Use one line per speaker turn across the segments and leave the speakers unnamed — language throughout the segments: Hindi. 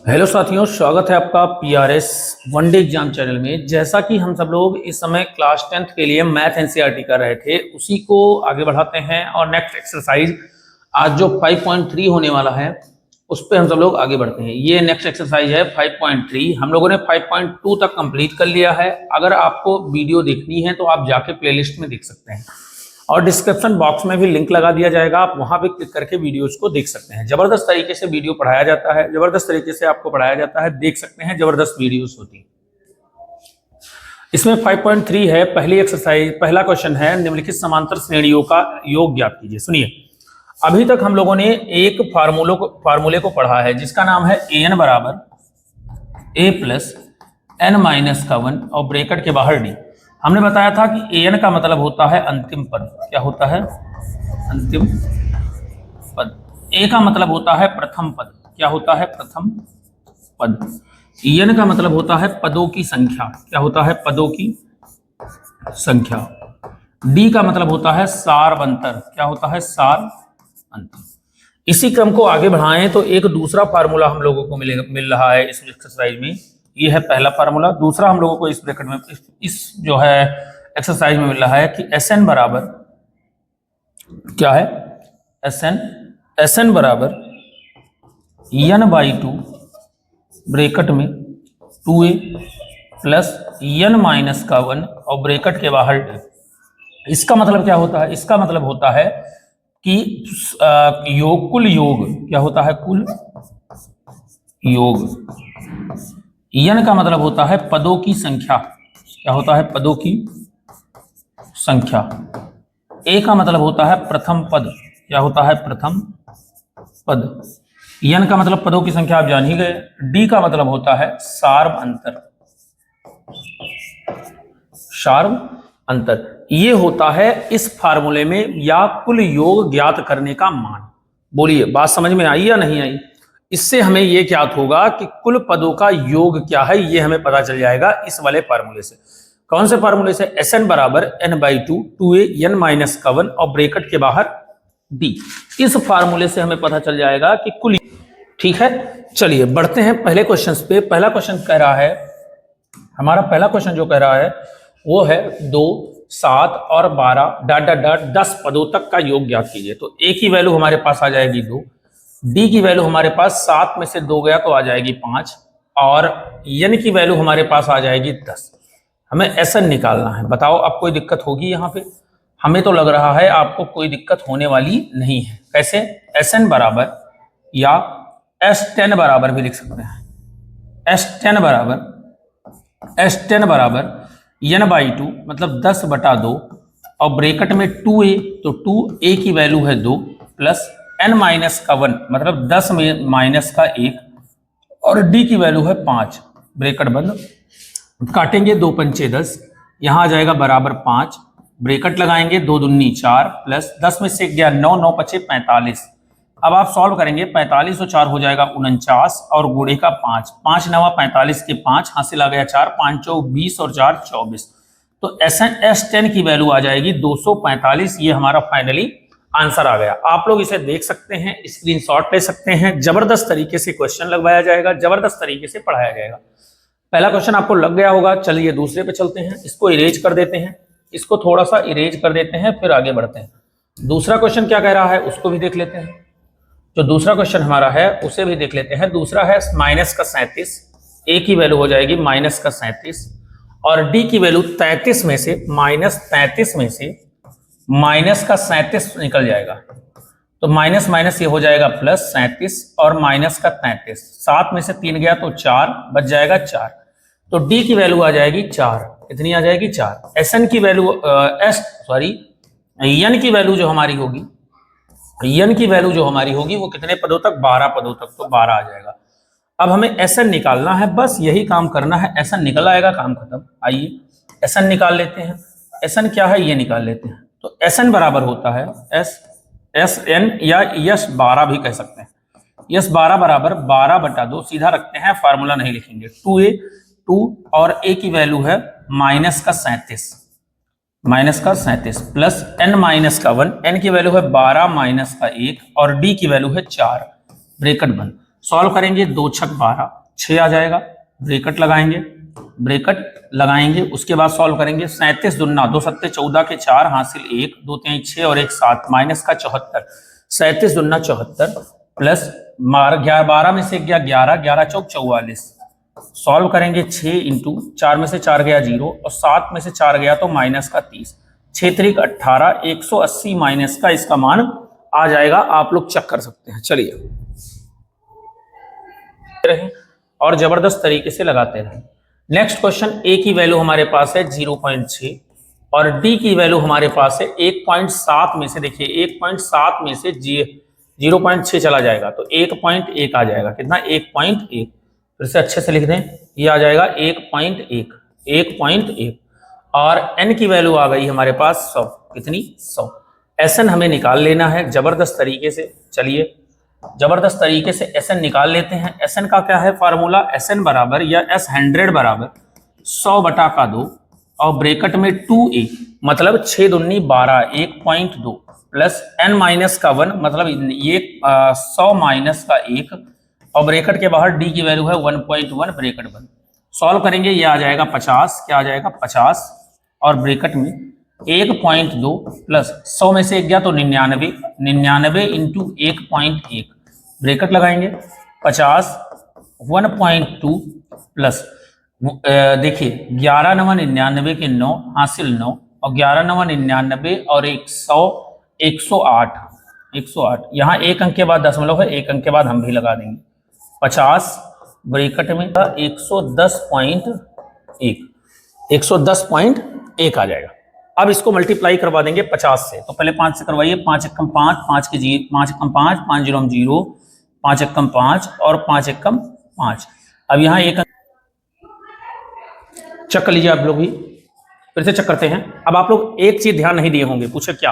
हेलो साथियों, स्वागत है आपका पीआरएस वनडे एग्जाम चैनल में। जैसा कि हम सब लोग इस समय क्लास 10th के लिए मैथ एनसीईआरटी कर रहे थे, उसी को आगे बढ़ाते हैं और नेक्स्ट एक्सरसाइज आज जो 5.3 होने वाला है उस पर हम सब लोग आगे बढ़ते हैं। ये नेक्स्ट एक्सरसाइज है 5.3। हम लोगों ने 5.2 तक कंप्लीट कर लिया है। अगर आपको वीडियो देखनी है तो आप जाके प्लेलिस्ट में देख सकते हैं और डिस्क्रिप्शन बॉक्स में भी लिंक लगा दिया जाएगा, आप वहां पे क्लिक करके वीडियोस को देख सकते हैं। जबरदस्त तरीके से वीडियो पढ़ाया जाता है, जबरदस्त तरीके से आपको पढ़ाया जाता है, देख सकते हैं, जबरदस्त वीडियोस होती है। इसमें 5.3 है, पहली एक्सरसाइज, पहला क्वेश्चन है निम्नलिखित समांतर श्रेणियों का योग ज्ञात कीजिए। सुनिए, अभी तक हम लोगों ने एक फार्मूले को पढ़ा है जिसका नाम है an बराबर a प्लस n माइनस का 1 और ब्रैकेट के बाहर d। हमने बताया था कि an का मतलब होता है अंतिम पद। क्या होता है? अंतिम पद। a का मतलब होता है प्रथम पद। क्या होता है? प्रथम पद। n का मतलब होता है पदों की संख्या। क्या होता है? पदों की संख्या। d का मतलब होता है सार अंतर। क्या होता है? सार अंतर। इसी क्रम को आगे बढ़ाएं तो एक दूसरा फार्मूला हम लोगों को मिल रहा है इस एक्सरसाइज में। ये है पहला फार्मूला। दूसरा हम लोगों को इस ब्रैकेट में इस जो है एक्सरसाइज में मिल रहा है कि Sn बराबर क्या है? Sn बराबर n/2 ब्रैकेट में 2a प्लस n माइनस का 1 और ब्रैकेट के बाहर d। इसका मतलब क्या होता है? इसका मतलब होता है कि योग, कुल योग क्या होता है? कुल योग। n का मतलब होता है पदों की संख्या। क्या होता है? पदों की संख्या। a का मतलब होता है प्रथम पद। क्या होता है? प्रथम पद। n का मतलब पदों की संख्या, आप जान ही गए। d का मतलब होता है सार्व अंतर। सार्व अंतर ये होता है इस फार्मूले में या कुल योग ज्ञात करने का मान। बोलिए, बात समझ में आई या नहीं आई? इससे हमें यह ज्ञात होगा कि कुल पदों का योग क्या है, ये हमें पता चल जाएगा इस वाले फार्मूले से। कौन से फार्मूले से? Sn बराबर n/2 2a n माइनस का 1 और ब्रैकेट के बाहर d। इस फार्मूले से हमें पता चल जाएगा कि कुल। ठीक है, चलिए बढ़ते हैं पहले क्वेश्चन पे। पहला क्वेश्चन कह रहा है, हमारा पहला क्वेश्चन जो कह रहा है वो है 2, 7 और 12 डॉट डॉट डॉट 10 पदों तक का योग ज्ञात कीजिए। तो a की वैल्यू हमारे पास आ जाएगी 2, d की वैल्यू हमारे पास 7 में से 2 गया तो आ जाएगी 5 और n की वैल्यू हमारे पास आ जाएगी 10। हमें Sn निकालना है। बताओ, अब कोई दिक्कत होगी यहाँ पे? हमें तो लग रहा है आपको कोई दिक्कत होने वाली नहीं है। कैसे? Sn बराबर या S10 बराबर भी लिख सकते हैं। S10 बराबर n/2 मतलब 10/2 और ब्रैकेट में 2a, तो 2a की वैल्यू है 2 प्लस n माइनस का 1 मतलब 10 में माइनस का 1 और d की वैल्यू है 5। ब्रैकेट बंद। काटेंगे 2 पंचे 10, यहाँ आ जाएगा बराबर 5। ब्रैकेट लगाएंगे 2 दूनी 4 प्लस 10 में से गया 9, 9 पचे 45। अब आप सॉल्व करेंगे, 45 और 4 हो जाएगा 49 और गुणे का 5, 5 9 45 के 5 हासिल आ गया 4, 5 चौक 20 और 4 24। तो S10 की वैल्यू आ जाएगी 245। ये हमारा फाइनली आंसर आ गया। आप लोग इसे देख सकते हैं, स्क्रीनशॉट ले सकते हैं। जबरदस्त तरीके से क्वेश्चन लगवाया जाएगा, जबरदस्त तरीके से पढ़ाया जाएगा। पहला क्वेश्चन आपको लग गया होगा। चलिए दूसरे पे चलते हैं। इसको इरेज कर देते हैं, इसको थोड़ा सा इरेज कर देते हैं, फिर आगे बढ़ते हैं। दूसरा क्वेश्चन क्या कह रहा है उसको भी देख लेते हैं। जो दूसरा क्वेश्चन हमारा है उसे भी देख लेते हैं। दूसरा है माइनस का 37, a की वैल्यू हो जाएगी माइनस का 37 और d की वैल्यू 33 में से माइनस 33 में से माइनस का 37 निकल जाएगा। तो माइनस माइनस ये हो जाएगा प्लस 37 और माइनस का 33। 7 में से 3 गया तो 4 बच जाएगा 4। तो d की वैल्यू आ जाएगी 4। कितनी आ जाएगी? 4। Sn की वैल्यू n की वैल्यू जो हमारी होगी, n की वैल्यू जो हमारी होगी वो कितने पदों तक? 12 पदों तक। तो 12 आ जाएगा। अब हमें Sn निकालना है, बस यही काम करना है। Sn निकल आएगा, काम खत्म। आइए Sn निकाल लेते हैं। Sn क्या है ये निकाल लेते हैं। तो Sn बराबर होता है Sn या S12 भी कह सकते हैं। S12 बराबर 12/2 सीधा रखते हैं, फार्मूला नहीं लिखेंगे। 2a 2 और a की वैल्यू है माइनस का 37 प्लस n माइनस का 1, n की वैल्यू है 12 माइनस का 1 और d की वैल्यू है 4। ब्रैकेट बंद। सॉल्व करेंगे 2 छक 12, 6 आ जाएगा, ब्रैकेट लगाएंगे, उसके बाद सॉल्व करेंगे 37 दूना 2 सत्ते 14 के 4 हासिल 1 2 3 6 और 1 7 माइनस का 74, 37 दूना 74 प्लस 12 में से गया 11, 11 चौक 44, सॉल्व करेंगे 6 इंटू 4 में से 4 गया 0 और 7 में से 4 गया तो माइनस का 30, 6 त्रिक 18, 180 माइनस का इसका मान आ जाएगा। आप लोग चेक कर सकते हैं। चलिए और जबरदस्त तरीके से लगाते रहें। नेक्स्ट क्वेश्चन, ए की वैल्यू हमारे पास है 0.6 और डी की वैल्यू हमारे पास है 1.7 में से, देखिए 1.7 में से 0.6 चला जाएगा तो 1.1 आ जाएगा। कितना? 1.1। फिर से अच्छे से लिख दें, ये आ जाएगा 1.1 और n की वैल्यू आ गई हमारे पास 100। कितनी? 100। SN हमें निकाल लेना है जबरदस्त तरीके से। चलिए जबरदस्त तरीके से SN निकाल लेते हैं। SN का क्या है फार्मूला? SN बराबर या S100 बराबर 100/2 और ब्रैकेट में 2a मतलब 6 दूनी 12 1.2 प्लस n माइनस का 1 मतलब ये 100 माइनस का 1 और ब्रैकेट के बाहर d की वैल्यू है 1.1 ब्रैकेट बंद। सॉल्व करेंगे, ये आ जाएगा 50। क्या आ जाएगा? 50 और ब्रैकेट में 1.2 प्लस 100 में से 1 गया तो 99 इंटू 1.1 ब्रैकेट लगाएंगे 50 1.2 प्लस देखिए 11 9 99 के 9 हासिल 9 और 11 9 99 और 100 108 यहाँ एक अंक के बाद दशमलव है, एक अंक के बाद हम भी लगा देंगे 50 ब्रैकेट में 110.1 आ जाएगा। अब इसको मल्टीप्लाई करवा देंगे 50 से, तो पहले 5 से करवाइए। 5 एकम 5, 5 के 5 एकम 5, 5 0 0, 5 एकम 5 और 5 एकम 5। अब यहाँ एक चेक कर लीजिए आप लोग भी, फिर से चेक करते हैं। अब आप लोग एक चीज ध्यान नहीं दिए होंगे, पूछे क्या?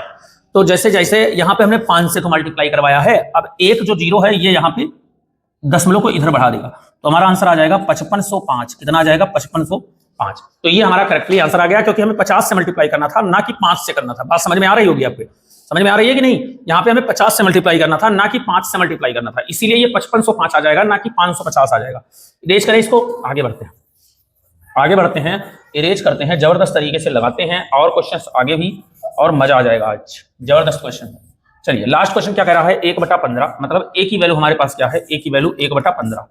तो जैसे जैसे यहाँ पे हमने 5 से तो मल्टीप्लाई करवाया है, अब एक जो 0 है ये यहाँ पे दशमलव को इधर बढ़ा देगा तो हमारा आंसर आ जाएगा 5505। कितना आ जाएगा? 5505। तो ये हमारा करेक्टली आंसर आ गया, क्योंकि हमें 50 से मल्टीप्लाई करना था, ना कि 5 से करना था। बात समझ में आ रही होगी आपको? समझ में आ रही है कि नहीं? यहाँ पे हमें 50 से मल्टीप्लाई करना था, ना कि 5 से मल्टीप्लाई करना था, इसीलिए ये 5505 आ जाएगा, ना कि 550 आ जाएगा। इरेज करें इसको, आगे बढ़ते हैं, इरेज करते हैं, जबरदस्त तरीके से लगाते हैं और क्वेश्चंस आगे भी, और मजा आ जाएगा आज। जबरदस्त क्वेश्चन है। चलिए लास्ट क्वेश्चन क्या कह रहा है? 1/15 मतलब a की वैल्यू हमारे पास क्या है? a की वैल्यू 1/15।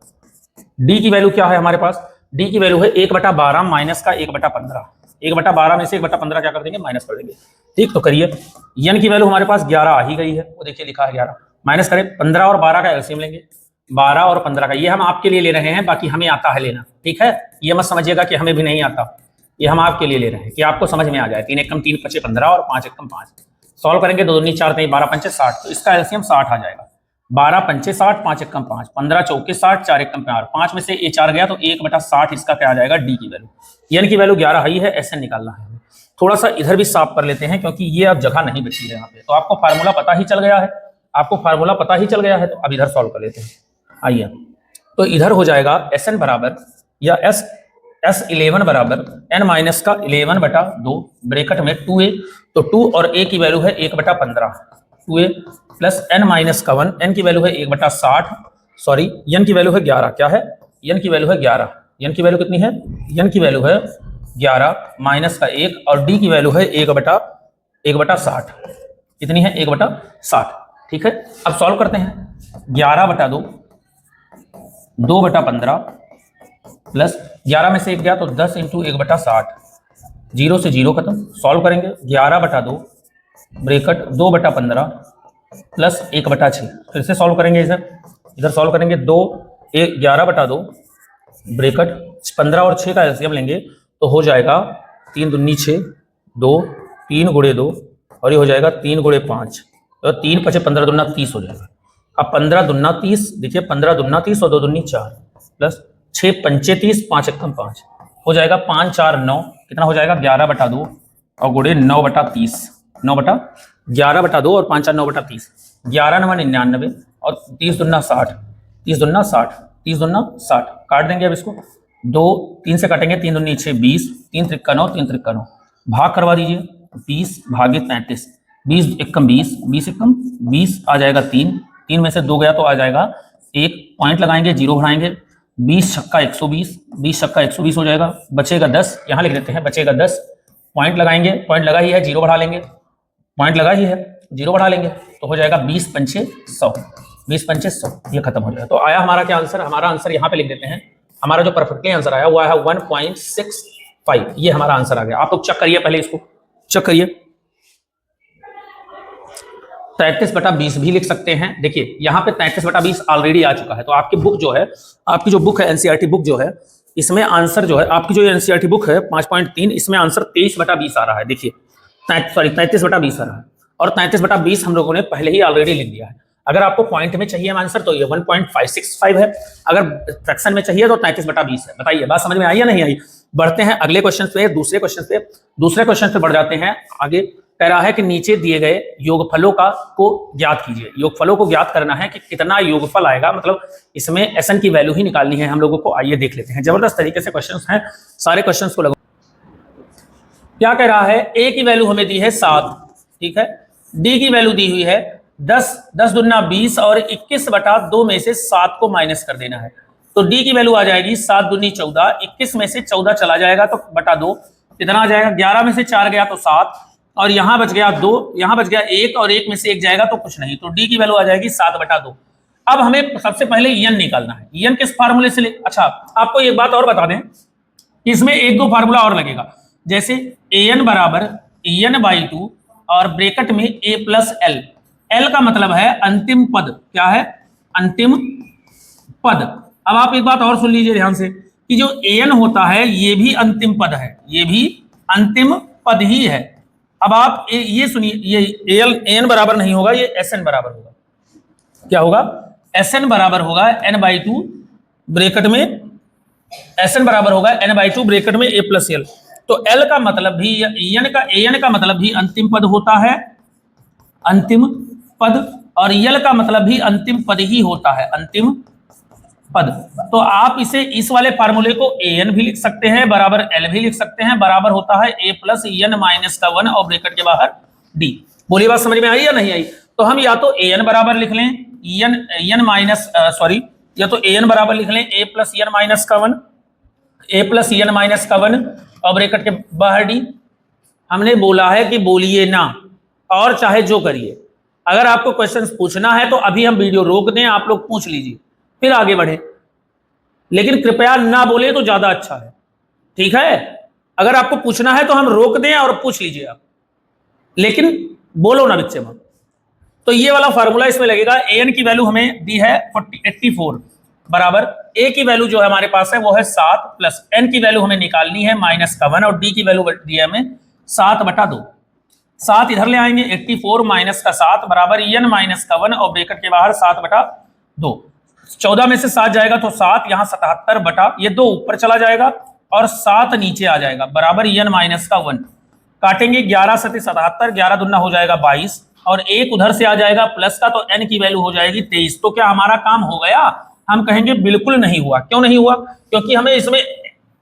d की वैल्यू क्या है हमारे पास? d की वैल्यू है 1/12 माइनस का 1/15। 1/12 में से 1/15 क्या कर देंगे? माइनस कर देंगे। ठीक, तो करिए। n की वैल्यू हमारे पास 11 आ ही गई है, वो देखिए लिखा है 11। माइनस करें 15 और 12 का एलसीएम लेंगे, 12 और 15 का। ये हम आपके लिए ले रहे हैं, बाकी हमें आता है लेना। ठीक है, ये मत समझिएगा कि हमें भी नहीं आता, ये हम आपके लिए ले रहे हैं कि आपको समझ में आ जाए। 3 एकम 3 5 15 और 5 एकम 5। सॉल्व करेंगे 2 दूनी 4 3 12 5 60, तो इसका एलसीएम 60 आ जाएगा। 12 5 60, 5 एकम 5, 15 चौके 60, 4 एकम 4, 5 में से ए 4 गया तो 1/60 इसका क्या आ जाएगा? डी की वैल्यू। एन की वैल्यू 11 ही है, SN निकालना है। थोड़ा सा इधर भी साफ कर लेते हैं, क्योंकि ये अब जगह नहीं बची है यहाँ पे। तो आपको फार्मूला पता ही चल गया है, तो अब इधर सॉल्व कर लेते हैं। आइए, तो इधर हो जाएगा SN बराबर या S11 बराबर n माइनस का 11/2 ब्रैकेट में 2a, तो 2 और a की वैल्यू है 1/15, 2a प्लस n माइनस का 1, n की वैल्यू है 1/60, सॉरी n की वैल्यू है 11। क्या है? n की वैल्यू है 11। n की वैल्यू कितनी है? n की वैल्यू है 11 माइनस का 1 और d की वैल्यू है 1/60। कितनी है? 1/60। ठीक है, अब सॉल्व करते हैं। 11/2 2/15 प्लस 11 में से 1 गया तो 10 इंटू 1/60, 0 से 0 खत्म। सॉल्व करेंगे 11/2 ब्रैकेट 2/15 प्लस 1/6। फिर से सॉल्व करेंगे, इधर सॉल्व करेंगे 11/2 ब्रैकेट 15 और 6 का एलसीएम लेंगे तो हो जाएगा 3 दूनी 6, 2 3 गुणे 2 और ये हो जाएगा 3 गुणे 5, तो 3 5 15 दूना 30 हो जाएगा। अब 15 दूना 30, देखिए 15 दूना 30 और 2 दूनी 4 प्लस 6 पंचे 30, 5 एकम 5 हो जाएगा 5 4 9। कितना हो जाएगा? 11/2 और गुणे 9/30, 11/2 और 5 4 9/30, 11 9 99 और 30 दूना 60, 30 दूना 60, 30 दूना 60। काट देंगे अब इसको, 2 3 से काटेंगे, 3 दूनी 6 20, 3 त्रिक्का 9, 3 त्रिक्का 9, भाग करवा दीजिए 20 भागे 35, 20 एकम 20, 20 एकम 20 आ जाएगा 3 में से 2 गया तो आ जाएगा एक पॉइंट लगाएंगे, जीरो बढ़ाएंगे, 20 छक्का 120, 20 छक्का 120 हो जाएगा, बचेगा 10, यहां लिख देते हैं बचेगा 10, पॉइंट लगाएंगे, पॉइंट लगा ही है, जीरो बढ़ा लेंगे, पॉइंट लगा ही है, जीरो बढ़ा लेंगे, तो हो जाएगा 20 पंचे 100, 20 पंचे 100, ये खत्म हो जाएगा। तो आया हमारा क्या आंसर, हमारा आंसर यहाँ पे लिख देते हैं, हमारा जो परफेक्टली आंसर आया वो आया 1.65, ये हमारा आंसर आ गया। आप लोग चेक करिए, पहले इसको चेक करिए। 33/20 भी लिख सकते हैं। देखिए यहाँ पे 33/20 ऑलरेडी आ चुका है, तो आपकी बुक जो है, आपकी जो बुक है एनसीईआरटी बुक जो है, इसमें आंसर जो है आपकी जो एनसीईआरटी बुक है 5.3, इसमें आंसर 23/20 आ रहा है। देखिए 33/20 आ रहा है, और 33/20 हम लोगों ने पहले ही ऑलरेडी लिख दिया है। अगर आपको पॉइंट में चाहिए आंसर तो ये 1.565 है, अगर फ्रैक्शन में चाहिए तो 33/20 है। बताइए बात समझ में आई या नहीं आई? बढ़ते हैं अगले क्वेश्चन पे, दूसरे क्वेश्चन पे बढ़ जाते हैं आगे। कह रहा है कि नीचे दिए गए योगफलों को ज्ञात कीजिए। योगफलों को ज्ञात करना है कि कितना योगफल आएगा, मतलब इसमें एसएन की वैल्यू ही निकालनी है हम लोगों को। आइए देख लेते हैं, जबरदस्त तरीके से क्वेश्चंस हैं, सारे क्वेश्चंस को क्या कह रहा है, ए की वैल्यू हमें दी है 7, ठीक है, डी की वैल्यू दी हुई है 10, 10 दूना 20 और 21/2 में से 7 को माइनस कर देना है। तो डी की वैल्यू आ जाएगी 7 दूनी 14, 21 में से 14 चला जाएगा तो बटा 2, कितना आ जाएगा, 11 में से 4 गया तो 7, और यहां बच गया 2, यहां बच गया 1 और 1 में से 1 जाएगा तो कुछ नहीं, तो डी की वैल्यू आ जाएगी 7/2। अब हमें सबसे पहले एन निकालना है। एन किस फार्मूले से ले, अच्छा आपको एक बात और बता दें, इसमें एक दो फार्मूला और लगेगा, जैसे एन बराबर en/2 और ब्रैकेट में a प्लस एल, एल का मतलब है अंतिम पद, क्या है, अंतिम पद। अब आप एक बात और सुन लीजिए ध्यान से कि जो an होता है ये भी अंतिम पद है, ये भी अंतिम पद ही है। अब आप ये सुनिए, ये एन बराबर नहीं होगा, ये एसएन बराबर होगा। क्या होगा, एसएन बराबर होगा n/2 ब्रैकेट में, एसएन बराबर होगा n/2 ब्रैकेट में a प्लस एल। तो एल का मतलब भी एन का मतलब भी अंतिम पद होता है, अंतिम पद, और यल का मतलब भी अंतिम पद ही होता है, अंतिम पद। तो आप इसे इस वाले फार्मूले को एन भी लिख सकते हैं, बराबर एल भी लिख सकते हैं, बराबर होता है a प्लस एन माइनस का 1 और ब्रैकेट के बाहर डी। बोलिए बात समझ में आई या नहीं आई? तो हम या तो एन बराबर लिख लें एन माइनस सॉरी, या तो एन बराबर लिख लें a प्लस एन माइनस का 1, a प्लस एन माइनस का 1 और ब्रैकेट के बाहर डी। हमने बोला है कि बोलिए ना, और चाहे जो करिए। अगर आपको क्वेश्चन पूछना है तो अभी हम वीडियो रोक दें, आप लोग पूछ लीजिए, फिर आगे बढ़े, लेकिन कृपया ना बोले तो ज्यादा अच्छा है, ठीक है? अगर आपको पूछना है तो हम रोक दें और पूछ लीजिए आप, लेकिन बोलो ना बच्चे में। तो ये वाला फार्मूला इसमें लगेगा। एन की वैल्यू हमें दी है 84 बराबर ए की वैल्यू जो है हमारे पास है वो है 7 प्लस एन की वैल्यू हमें निकालनी है माइनस का 1 और डी की वैल्यू दी है हमें 7/2। 7 इधर ले आएंगे, 84 माइनस का 7 बराबर एन माइनस का 1 और ब्रैकेट के बाहर 7/2। 14 में से 7 जाएगा तो 7, यहाँ 77 बटा ये 2 ऊपर चला जाएगा और 7 नीचे आ जाएगा बराबर एन माइनस का 1। काटेंगे 11 से 77, 11 दूना हो जाएगा 22 और 1 उधर से आ जाएगा प्लस का, तो एन की वैल्यू हो जाएगी 23। तो क्या हमारा काम हो गया? हम कहेंगे बिल्कुल नहीं हुआ। क्यों नहीं हुआ? क्योंकि हमें इसमें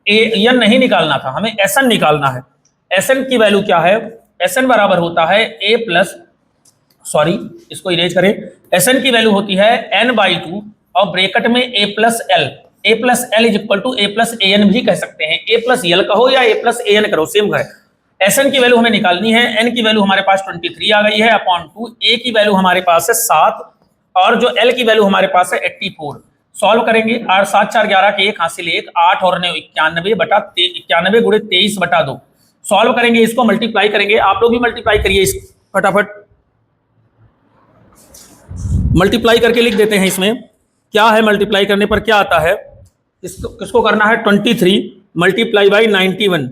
एन नहीं निकालना था, हमें एसएन निकालना है। एसएन की वैल्यू क्या है? एसएन बराबर होता है ए प्लस, सॉरी इसको इरेज करें, एसएन की वैल्यू होती है n/2 और ब्रैकेट में a plus L. A plus L is equal to A plus A N भी कह सकते हैं, ए प्लस एल कहो या ए प्लस ए एन करो, सेम है। एसएन की वैल्यू हमें निकालनी है, एन की वैल्यू हमारे पास 23 आ गई है अपॉन 2, ए की वैल्यू हमारे पास है 7 और जो एल की वैल्यू हमारे पास है 84। सॉल्व करेंगे, 8 7 4 11 के 1 हासिल 1, 8 और 9 91 बटा 91 गुणे 23/2। सॉल्व करेंगे, इसको मल्टीप्लाई करेंगे, आप लोग भी मल्टीप्लाई करिए इस फटाफट, मल्टीप्लाई करके लिख देते हैं। इसमें क्या है, मल्टीप्लाई करने पर क्या आता है, किसको करना है, 23 मल्टीप्लाई बाई 91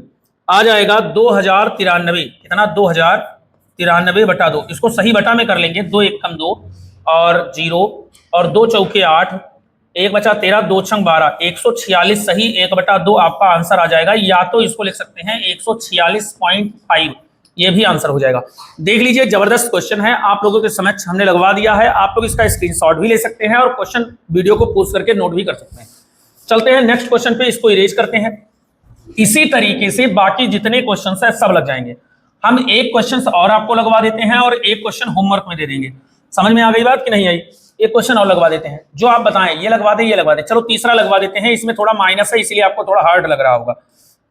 आ जाएगा 2093। कितना? 2093/2। इसको सही बटा में कर लेंगे, 2 1 कम 2 और 0 और 2 चौके 8, 1 बचा 13, 2 छंग 12, 146 सही, 1/2 आपका आंसर आ जाएगा। या तो इसको लिख सकते हैं 146.5, ये भी आंसर हो जाएगा। देख लीजिए, जबरदस्त क्वेश्चन है, आप लोगों के समक्ष हमने लगवा दिया है। आप लोग इसका स्क्रीनशॉट भी ले सकते हैं और क्वेश्चन वीडियो को पॉज करके नोट भी कर सकते हैं। चलते हैं नेक्स्ट क्वेश्चन पे, इसको इरेज करते हैं। इसी तरीके से बाकी जितने क्वेश्चन है सब लग जाएंगे। हम एक क्वेश्चन और आपको लगवा देते हैं और एक क्वेश्चन होमवर्क में दे देंगे। समझ में आ गई बात कि नहीं आई? एक क्वेश्चन और लगवा देते हैं, जो आप बताएं, ये लगवा दें, ये लगवा दें। चलो तीसरा लगवा देते हैं, इसमें थोड़ा माइनस है इसलिए आपको थोड़ा हार्ड लग रहा होगा।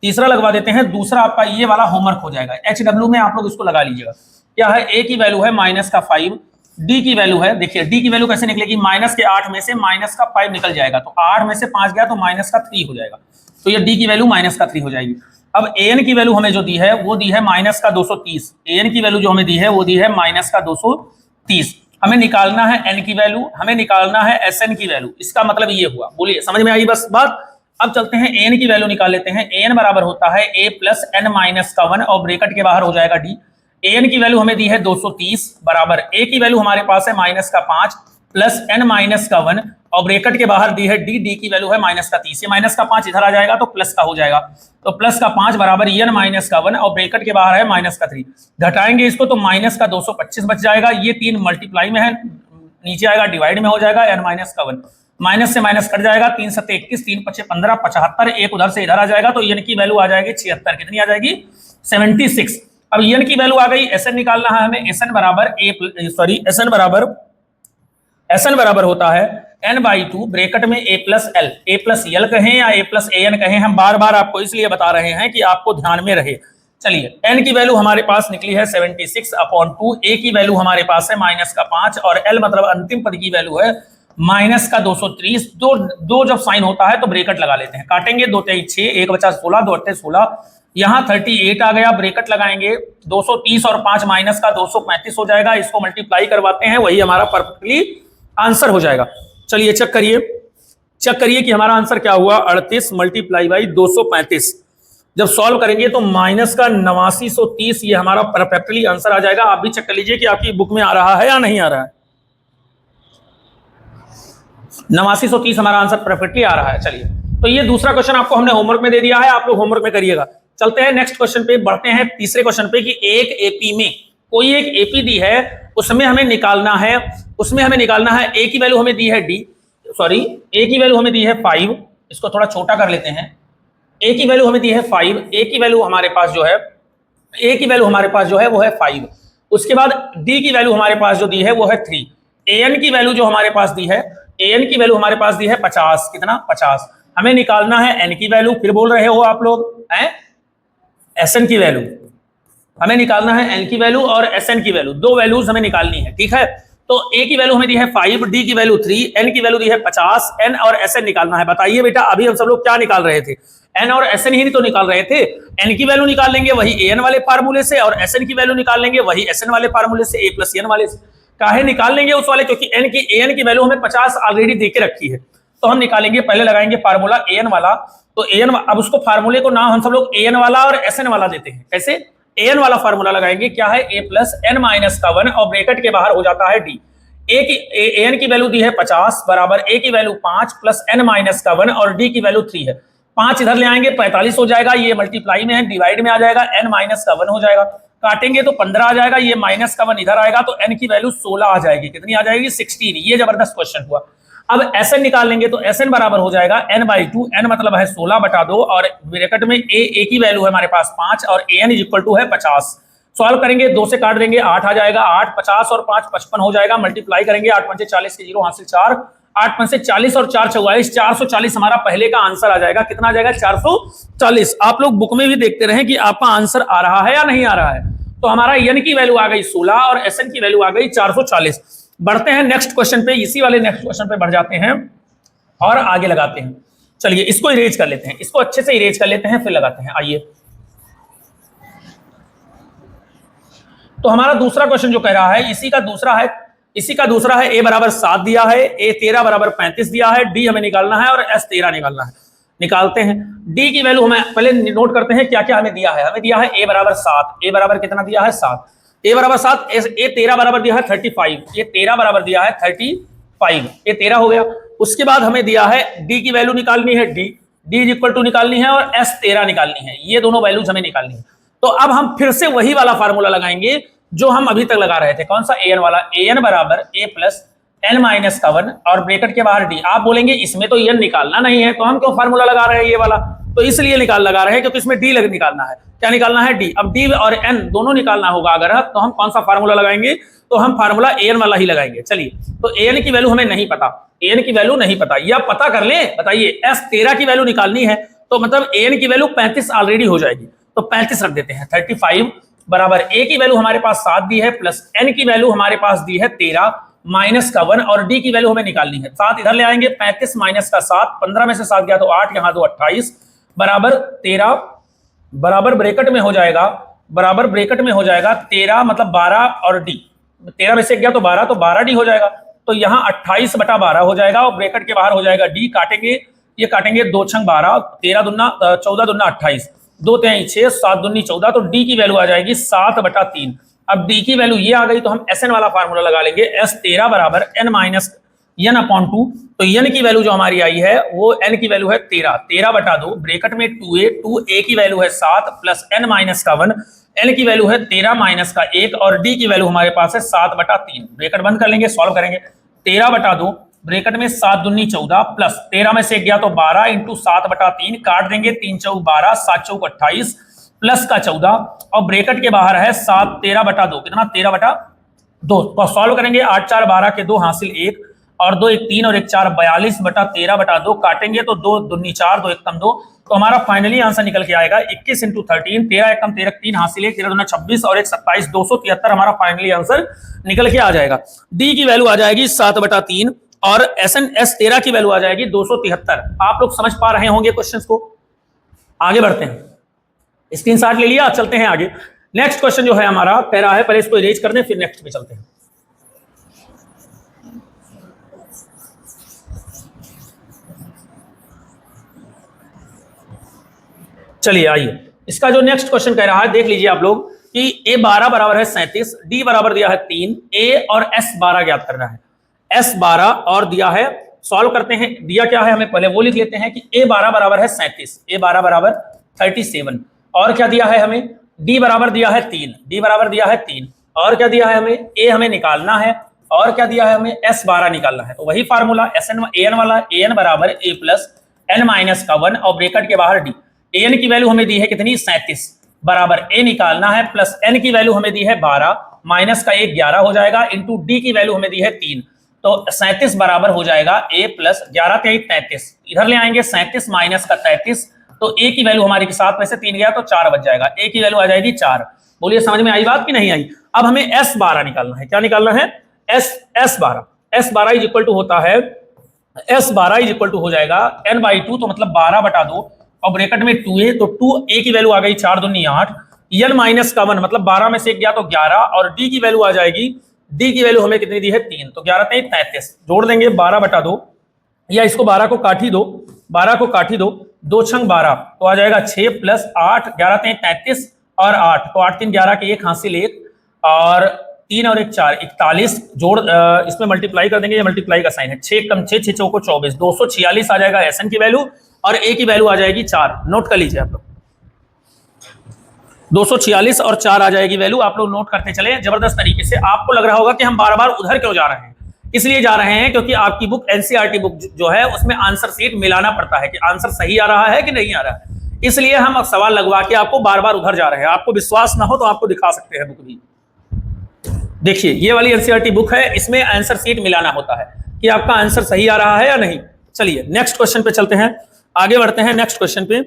तीसरा लगवा देते हैं, दूसरा आपका ये वाला होमवर्क हो जाएगा। HW में आप लोग इसको लगा लीजिएगा। क्या है, A की वैल्यू है -5, D की वैल्यू है, देखिए D की वैल्यू कैसे निकलेगी, माइनस के 8 में से -5 निकल जाएगा, तो 8 में से 5 गया तो -3 हो जाएगा, तो ये D की वैल्यू -3 हो जाएगी। अब AN की वैल्यू हमें जो दी है वो दी है -230, AN की वैल्यू जो हमें दी है वो दी है -230। हमें निकालना है N की वैल्यू, हमें निकालना है SN की वैल्यू। इसका मतलब ये हुआ, बोलिए समझ में आई बस बात। अब चलते हैं AN की वैल्यू निकाल लेते हैं। AN बराबर होता है A + n-1 और ब्रैकेट के बाहर हो जाएगा D। AN की वैल्यू हमें दी है 230 बराबर A की वैल्यू हमारे पास है -5 प्लस n-1 और ब्रैकेट के बाहर दी है D की वैल्यू है -30। ये -5 इधर आ जाएगा तो प्लस का हो जाएगा, तो +5 बराबर n-1 और ब्रैकेट के बाहर है -3। घटाएंगे इसको तो -225 बच जाएगा। ये 3 मल्टीप्लाई में है, नीचे आएगा डिवाइड में हो जाएगा n-1, माइनस से माइनस कट जाएगा, 3 × 7 = 21, 3 × 5 = 15, 75, एक उधर से इधर आ जाएगा, तो n की वैल्यू आ जाएगी 76। कितनी आ जाएगी, 76। अब n की वैल्यू आ गई, SN निकालना है हमें। SN बराबर होता है n/2 ब्रैकेट में A + L, A + L कहें या A + AN कहें, हम बार बार आपको इसलिए बता रहे हैं कि आपको ध्यान में रहे। चलिए, n की वैल्यू हमारे पास निकली है 76/2, A की वैल्यू हमारे पास है -5 और L मतलब अंतिम पद की वैल्यू है -230। दो जब साइन होता है तो ब्रैकेट लगा लेते हैं, काटेंगे 2 × 3 = 6, 1 बचा 16, 2 × 8 = 16, यहाँ 38 आ गया, ब्रैकेट लगाएंगे 230 और 5 माइनस का 235 हो जाएगा। इसको मल्टीप्लाई करवाते हैं, वही हमारा परफेक्टली आंसर हो जाएगा। चलिए चेक करिए कि हमारा आंसर क्या हुआ, 38 × 235। जब सॉल्व करेंगे तो -8930 ये हमारा परफेक्टली आंसर आ जाएगा। आप भी चेक कर लीजिए कि आपकी बुक में आ रहा है या नहीं आ रहा है। 8930 हमारा आंसर परफेक्टली आ रहा है। चलिए, तो ये दूसरा क्वेश्चन आपको हमने होमवर्क में दे दिया है, आप लोग होमवर्क में करिएगा। चलते हैं नेक्स्ट क्वेश्चन पे, बढ़ते हैं तीसरे क्वेश्चन पे कि एक एपी में कोई एक एपी दी है, उसमें हमें निकालना है ए की वैल्यू हमें दी है ए की वैल्यू हमें दी है 5। इसको थोड़ा छोटा कर लेते हैं। ए की वैल्यू हमें दी है 5, ए की वैल्यू हमारे पास जो है वो है 5। उसके बाद डी की वैल्यू हमारे पास जो दी है वो है 3। एन की वैल्यू जो हमारे पास दी है, एन की वैल्यू हमारे पास दी है 50। कितना, 50। हमें निकालना है एन की वैल्यू, फिर बोल रहे हो आप लोग हैं एसएन की वैल्यू, हमें निकालना है एन की वैल्यू और एसएन की वैल्यू, दो वैल्यूज हमें निकालनी है। ठीक है, तो ए की वैल्यू हमें दी है 5, डी की वैल्यू 3, एन की वैल्यू दी है 50, एन और एसएन निकालना है। बताइए बेटा, अभी हम सब लोग क्या निकाल रहे थे, एन और एसएन ही तो निकाल रहे थे। एन की वैल्यू निकाल लेंगे वही एन वाले फार्मूले से, और एसएन की वैल्यू निकाल लेंगे वही एसएन वाले फार्मूले से, ए प्लस एन वाले से। काहे निकाल लेंगे उस वाले, क्योंकि एन की वैल्यू हमें 50 ऑलरेडी दे के रखी है, तो हम निकालेंगे। पहले लगाएंगे फार्मूला एन वाला, तो एन, अब उसको फार्मूले को नाम हम सब लोग एन वाला और एसएन वाला देते हैं। कैसे, एन वाला फार्मूला लगाएंगे, क्या है, ए प्लस एन माइनस का 1 और ब्रैकेट के बाहर हो जाता है डी। एन की वैल्यू दी है 50 बराबर ए की वैल्यू 5 प्लस एन माइनस का 1 और डी की वैल्यू 3 है। 5 इधर ले आएंगे 45 हो जाएगा, ये मल्टीप्लाई में है, डिवाइड में आ जाएगा, एन माइनस का 1 हो जाएगा। काटेंगे तो 15 आ जाएगा, ये माइनस का 1 इधर आएगा, तो एन की वैल्यू 16 आ जाएगी। कितनी आ जाएगी, 16। ये जबरदस्त क्वेश्चन हुआ। अब एसएन निकाल लेंगे, तो एसएन बराबर हो जाएगा n/2, n मतलब है 16/2 और ब्रैकेट में ए की वैल्यू है हमारे पास 5 और एन इज इक्वल टू है 50। सॉल्व करेंगे, 2 से काट देंगे, 8 आ जाएगा, 8 50 और 5 55 हो जाएगा। मल्टीप्लाई करेंगे, 8 5 40 के 0 हासिल 4, 8 5 40 और 4 44, 440 हमारा पहले का आंसर आ जाएगा। कितना आ जाएगा, 440। आप लोग बुक में भी देखते रहे कि आपका आंसर आ रहा है या नहीं आ रहा है। तो हमारा एन की वैल्यू आ गई 16 और एसएन की वैल्यू आ गई 440। बढ़ते हैं नेक्स्ट क्वेश्चन पे, इसी वाले नेक्स्ट क्वेश्चन पे बढ़ जाते हैं और आगे लगाते हैं। चलिए इसको इरेज कर लेते हैं, इसको अच्छे से इरेज कर लेते हैं, फिर लगाते हैं। आइए, तो हमारा दूसरा क्वेश्चन जो कह रहा है, इसी का दूसरा है ए बराबर 7 दिया है, ए 13 बराबर 35 दिया है, डी हमें निकालना है और एस 13 निकालना है। निकालते हैं। डी की वैल्यू हमें पहले नोट करते हैं क्या क्या हमें दिया है। हमें दिया है ए बराबर 7, ए बराबर कितना दिया है 7, ए बराबर 7, ए 13 बराबर दिया है 35, ये 13 बराबर दिया है 35, ये 13 हो गया। उसके बाद हमें दिया है डी की वैल्यू निकालनी है, डी इज इक्वल टू निकालनी है और एस 13 निकालनी है। ये दोनों वैल्यूज हमें निकालनी है। तो अब हम फिर से वही वाला फार्मूला लगाएंगे जो हम अभी तक लगा रहे थे। कौन सा, एन वाला, एन बराबर ए प्लस एन माइनस का 1 और ब्रैकेट के बाहर डी। आप बोलेंगे इसमें तो एन निकालना नहीं है, तो हम क्यों फार्मूला लगा रहे हैं ये वाला, तो इसलिए लगा रहे हैं क्योंकि इसमें डी निकालना है। क्या निकालना है, डी। अब डी और एन दोनों निकालना होगा अगर, तो हम कौन सा फार्मूला लगाएंगे, तो हम फार्मूला an वाला ही लगाएंगे। चलिए, तो an की वैल्यू हमें नहीं पता, an की वैल्यू नहीं पता, या पता कर लें, बताइए। s13 की वैल्यू निकालनी है तो मतलब an की वैल्यू 35 ऑलरेडी हो जाएगी, तो 35 रख देते हैं। 35 बराबर a की वैल्यू हमारे पास 7 दी है, प्लस n की वैल्यू हमारे पास दी है 13 माइनस का 1, और d की वैल्यू हमें निकालनी है। 7 इधर ले आएंगे, 35 माइनस का 7, 15 में से 7 गया तो 8, यहाँ 2 28 बराबर 13, बराबर ब्रैकेट में हो जाएगा, बराबर ब्रैकेट में हो जाएगा 13 मतलब 12 और d, 13 में से गया तो 12, तो 12d हो जाएगा। तो यहाँ 28/12 हो जाएगा, और ब्रैकेट के बाहर हो जाएगा d, काटेंगे, ये काटेंगे 2 छंग 12, 13 दूना 14 दूना 28, 2 3 6, 7 दूनी 14, तो d की वैल्यू आ जाएगी 7/3। अब d की वैल्यू ये आ गई तो हम Sn वाला फार्मूला लगा लेंगे, S13 बराबर n माइनस n अपॉन 2। तो n की वैल्यू जो हमारी आई है वो n की वैल्यू है 13, 13/2, ब्रैकेट में 2a की वैल्यू है 7 प्लस n माइनस का 1, n की वैल्यू है 13 माइनस का 1, और d की वैल्यू हमारे पास है 7/3। ब्रैकेट बंद कर लेंगे, सॉल्व करेंगे। 13/2 ब्रैकेट में 7 दूनी 14 प्लस 13 में से गया तो 12 इंटू 7/3, काट देंगे, 3 चौक 12, 7 चौक 28 प्लस का 14, और ब्रैकेट के बाहर है 7, 13/2 कितना 13/2, तो सॉल्व करेंगे। 8 4 12 के 2 हासिल 1, और 2 1 3 और 1 4, 42/13/2, काटेंगे तो 2 दूनी 4, 2 1 कम 2, तो हमारा फाइनली आंसर निकल के आएगा 21 इंटू 13, 13 1 कम 13, 3 हासिल 1, 13 दूना 26 और 1 27, 273 हमारा फाइनली आंसर निकल के आ जाएगा। डी की वैल्यू आ जाएगी 7/3, और S13 की वैल्यू आ जाएगी 273। आप लोग समझ पा रहे होंगे क्वेश्चंस को। आगे बढ़ते हैं, स्क्रीनशॉट ले लिया, चलते हैं आगे। नेक्स्ट क्वेश्चन जो है हमारा कह रहा है, पहले इसको इरेज कर दें फिर नेक्स्ट पे चलते हैं। चलिए आइए, इसका जो नेक्स्ट क्वेश्चन कह रहा है देख लीजिए आप लोग कि a12 बराबर है 37, d बराबर दिया है 3, a और s12 ज्ञात करना है। s12 और दिया है, सॉल्व करते हैं। दिया क्या है हमें पहले वो लिख लेते हैं कि a12 बराबर है 37, a12 बराबर 37, और क्या दिया है हमें, d बराबर दिया है 3, d बराबर दिया है 3, और क्या दिया है हमें, a हमें निकालना है, और क्या दिया है हमें, s12 निकालना है। तो वही फार्मूला an वाला, an बराबर a प्लस n माइनस का 1, और ब्रैकेट के बाहर d। an की वैल्यू हमें दी है कितनी 37, बराबर a निकालना है, प्लस n की वैल्यू हमें दी है 12, माइनस का 1 11 हो जाएगा, इंटू d की वैल्यू हमें दी है 3, तो 37 बराबर हो जाएगा a प्लस 11 3 33। इधर ले आएंगे 37 माइनस का 33, तो a की वैल्यू हमारी 7 में से 3 गया तो 4 बच जाएगा, a की वैल्यू आ जाएगी 4। बोलिए समझ में आई बात कि नहीं आई। अब हमें s12 निकालना है। क्या निकालना है, s12 इज इक्वल टू होता है, s12 इज इक्वल टू हो जाएगा n/2, तो मतलब 12/2, और ब्रैकेट में 2a, तो 2a की वैल्यू आ गई 4 दूनी 8, n माइनस का 1 मतलब 12 में से 1 गया तो 11, और d की वैल्यू आ जाएगी, d की वैल्यू हमें कितनी दी है 3, तो 11 3 33, जोड़ देंगे 12/2, या इसको 12 को काट ही दो, 12 को काट ही दो, 2 छंग 12, तो आ जाएगा 6 प्लस 8, 11 3 33 और 8, तो 8 3 11 के 1 हासिल 1, और 3 और 1 4 41, जोड़ इसमें मल्टीप्लाई कर देंगे, ये मल्टीप्लाई का साइन है, 6 कम 6 6 चौको 24, 246 आ जाएगा Sn की वैल्यू, और a की वैल्यू आ जाएगी 4। नोट कर लीजिए आप लोग, 246 और 4 आ जाएगी वैल्यू, आप लोग नोट करते चले जबरदस्त तरीके से। आपको लग रहा होगा कि हम बार बार उधर क्यों जा रहे हैं, इसलिए जा रहे हैं क्योंकि आपकी बुक एनसीईआरटी बुक जो है उसमें आंसर सीट मिलाना पड़ता है कि आंसर सही आ रहा है कि नहीं आ रहा है, इसलिए हम सवाल लगवा के आपको बार बार उधर जा रहे हैं। आपको विश्वास ना हो तो आपको दिखा सकते हैं बुक भी, देखिए ये वाली एनसीईआरटी बुक है, इसमें आंसर सीट मिलाना होता है कि आपका आंसर सही आ रहा है या नहीं। चलिए नेक्स्ट क्वेश्चन पे चलते हैं, आगे बढ़ते हैं नेक्स्ट क्वेश्चन पे।